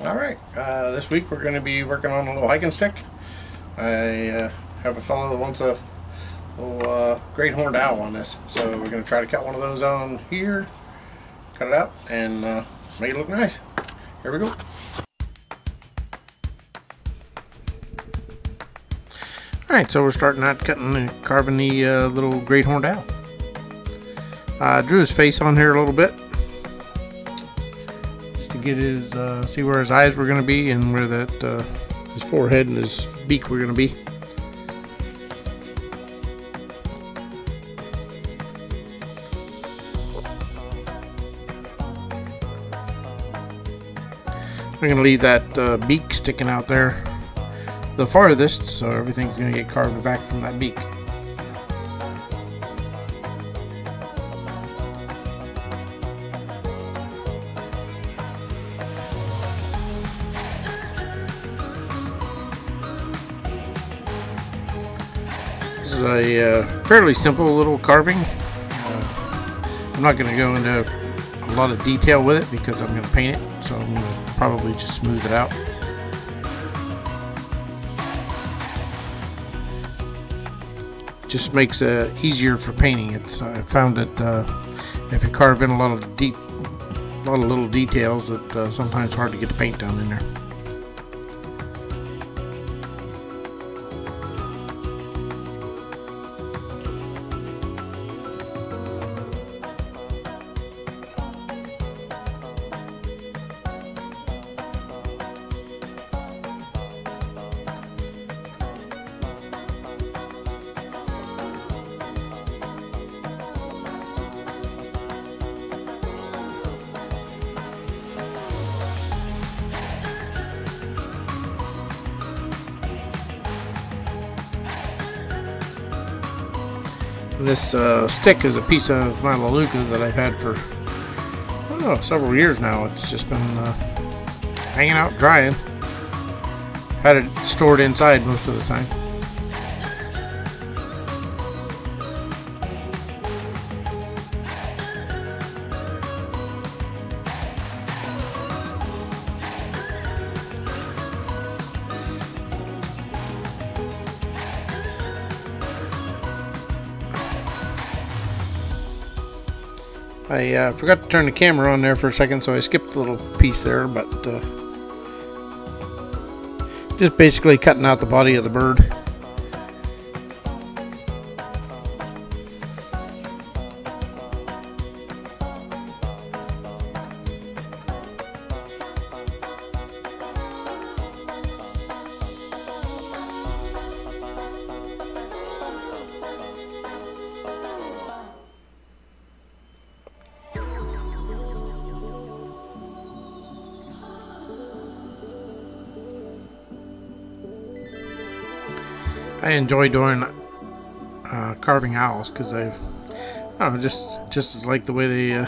Alright, this week we're going to be working on a little hiking stick. I have a fellow that wants a little great horned owl on this, so we're going to try to cut one of those on here, cut it out, and make it look nice. Here we go. Alright, so we're starting out carving the little great horned owl. Drew his face on here a little bit, to get his see where his eyes were going to be and where that his forehead and his beak were going to be. I'm going to leave that beak sticking out there the farthest, so everything's going to get carved back from that beak. This is a fairly simple little carving. I'm not going to go into a lot of detail with it because I'm going to paint it, so I'm going to probably just smooth it out. Just makes it easier for painting. I found that if you carve in a lot of little details, that sometimes it's hard to get the paint down in there. This stick is a piece of melaleuca that I've had for several years now. It's just been hanging out drying. Had it stored inside most of the time. I forgot to turn the camera on there for a second, so I skipped a little piece there, but just basically cutting out the body of the bird. I enjoy doing carving owls because I don't know, just like the way they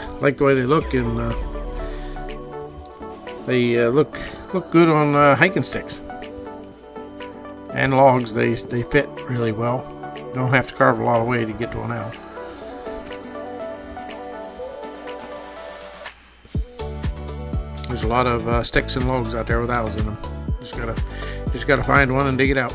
look, and they look good on hiking sticks and logs. They fit really well. You don't have to carve a lot of way to get to an owl. There's a lot of sticks and logs out there with owls in them. Just gotta find one and dig it out.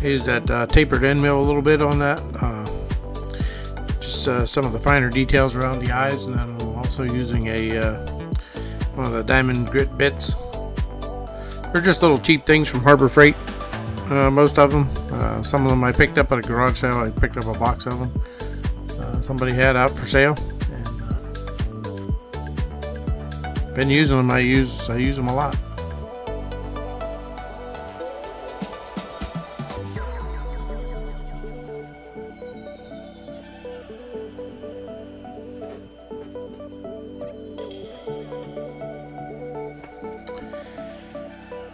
Use that tapered end mill a little bit on that, just some of the finer details around the eyes, and then I'm also using one of the diamond grit bits. They're just little cheap things from Harbor Freight, most of them. Some of them I picked up at a garage sale. I picked up a box of them somebody had out for sale, and been using them. I use them a lot.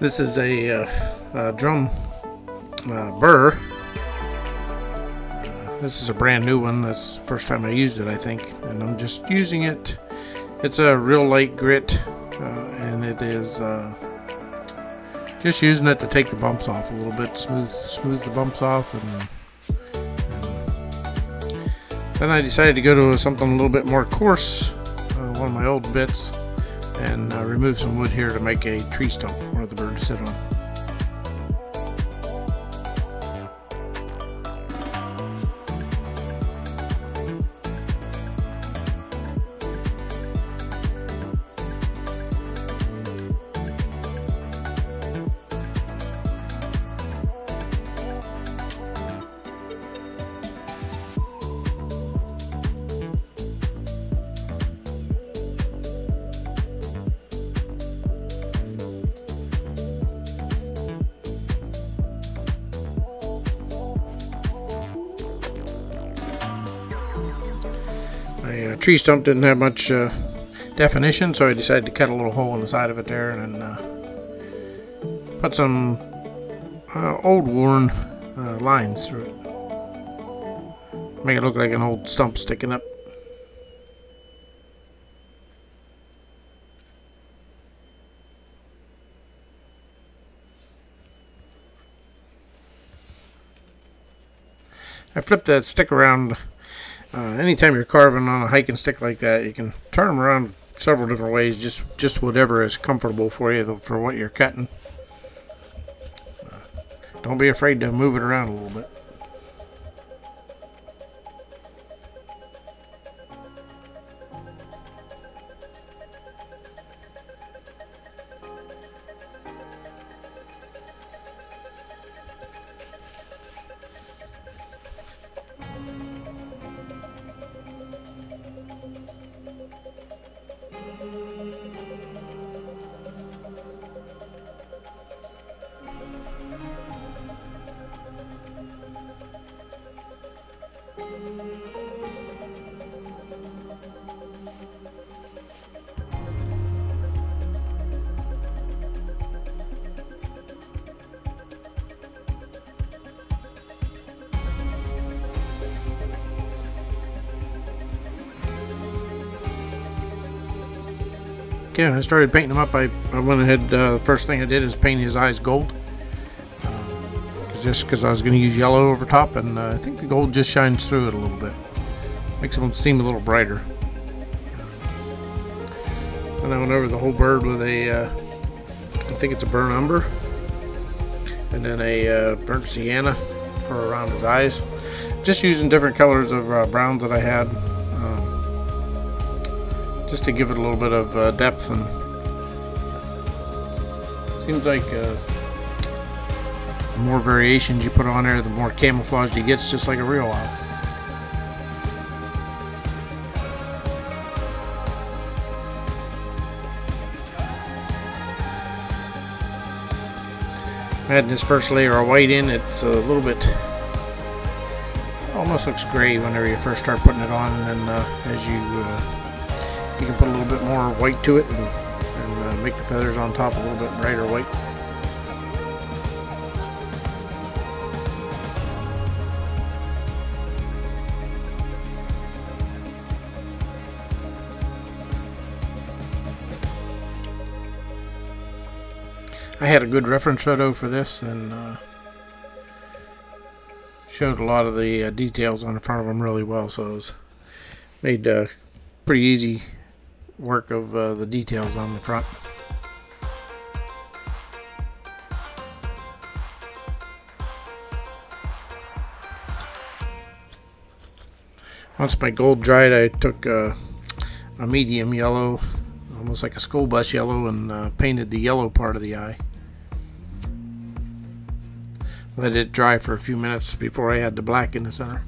This is a drum burr. This is a brand new one. That's the first time I used it, I think, and I'm just using it. It's a real light grit, and it is just using it to take the bumps off a little bit, smooth the bumps off, and then I decided to go to something a little bit more coarse, one of my old bits, and remove some wood here to make a tree stump for the bird to sit on. My tree stump didn't have much definition, so I decided to cut a little hole in the side of it there, and then put some old worn lines through it. Make it look like an old stump sticking up. I flipped that stick around. Anytime you're carving on a hiking stick like that, you can turn them around several different ways, just whatever is comfortable for you for what you're cutting. Don't be afraid to move it around a little bit. Okay, when I started painting him up, I went ahead, first thing I did is paint his eyes gold. Just because I was going to use yellow over top, and I think the gold just shines through it a little bit. Makes them seem a little brighter. Then I went over the whole bird with a, I think it's a burnt umber, and then a burnt sienna for around his eyes. Just using different colors of browns that I had. Just to give it a little bit of depth, and seems like the more variations you put on there, the more camouflaged he gets, just like a real owl. Adding this first layer of white in, it's a little bit, almost looks gray whenever you first start putting it on, and then as you can put a little bit more white to it, and make the feathers on top a little bit brighter white. I had a good reference photo for this, and showed a lot of the details on the front of them really well, so it was made pretty easy work of the details on the front. Once my gold dried, I took a medium yellow, almost like a school bus yellow, and painted the yellow part of the eye. Let it dry for a few minutes before I had the black in the center.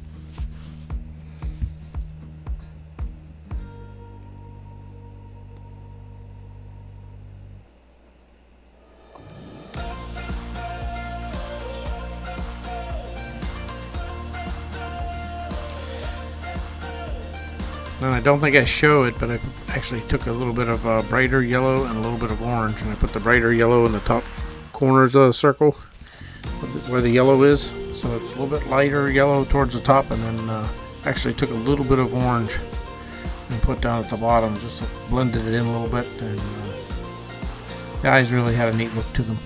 And I don't think I show it, but I actually took a little bit of brighter yellow and a little bit of orange, and I put the brighter yellow in the top corners of the circle where the yellow is, so it's a little bit lighter yellow towards the top, and then actually took a little bit of orange and put down at the bottom, just blended it in a little bit, and the eyes really had a neat look to them.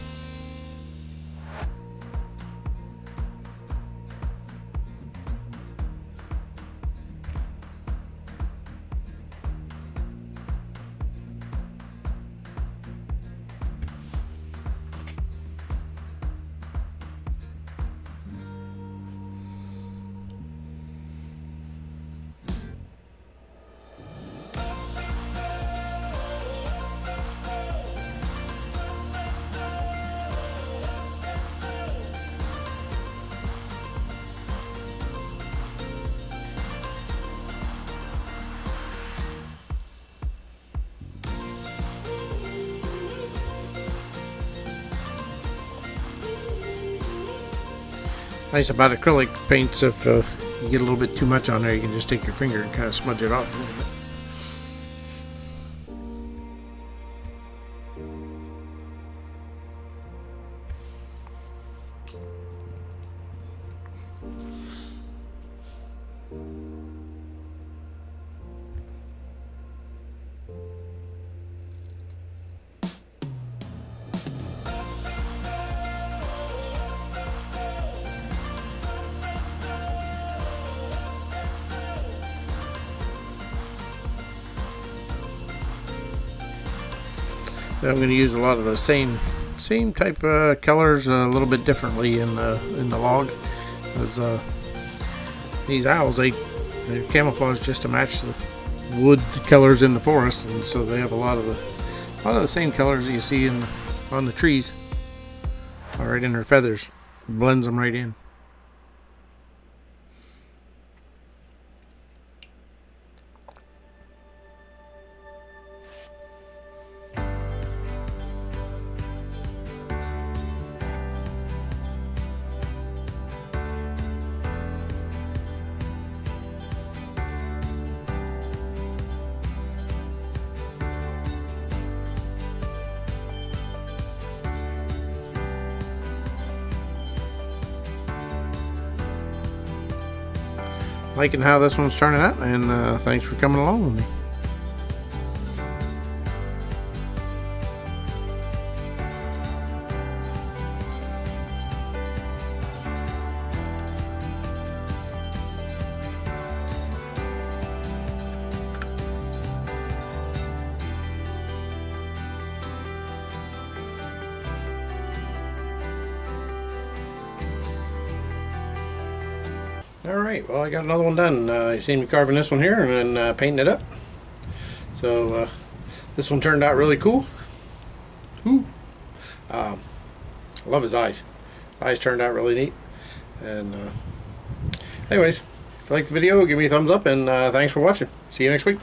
Nice about acrylic paints, if you get a little bit too much on there, you can just take your finger and kind of smudge it off a little bit. I'm going to use a lot of the same type of colors a little bit differently in the log, because these owls, they're camouflaged just to match the wood colors in the forest, and so they have a lot of the same colors that you see on the trees, right in their feathers. It blends them right in. Liking how this one's turning out, and thanks for coming along with me. Alright, well, I got another one done. You see me carving this one here and then painting it up. So this one turned out really cool. I love his eyes. His eyes turned out really neat. And anyways, if you liked the video, give me a thumbs up, and thanks for watching. See you next week.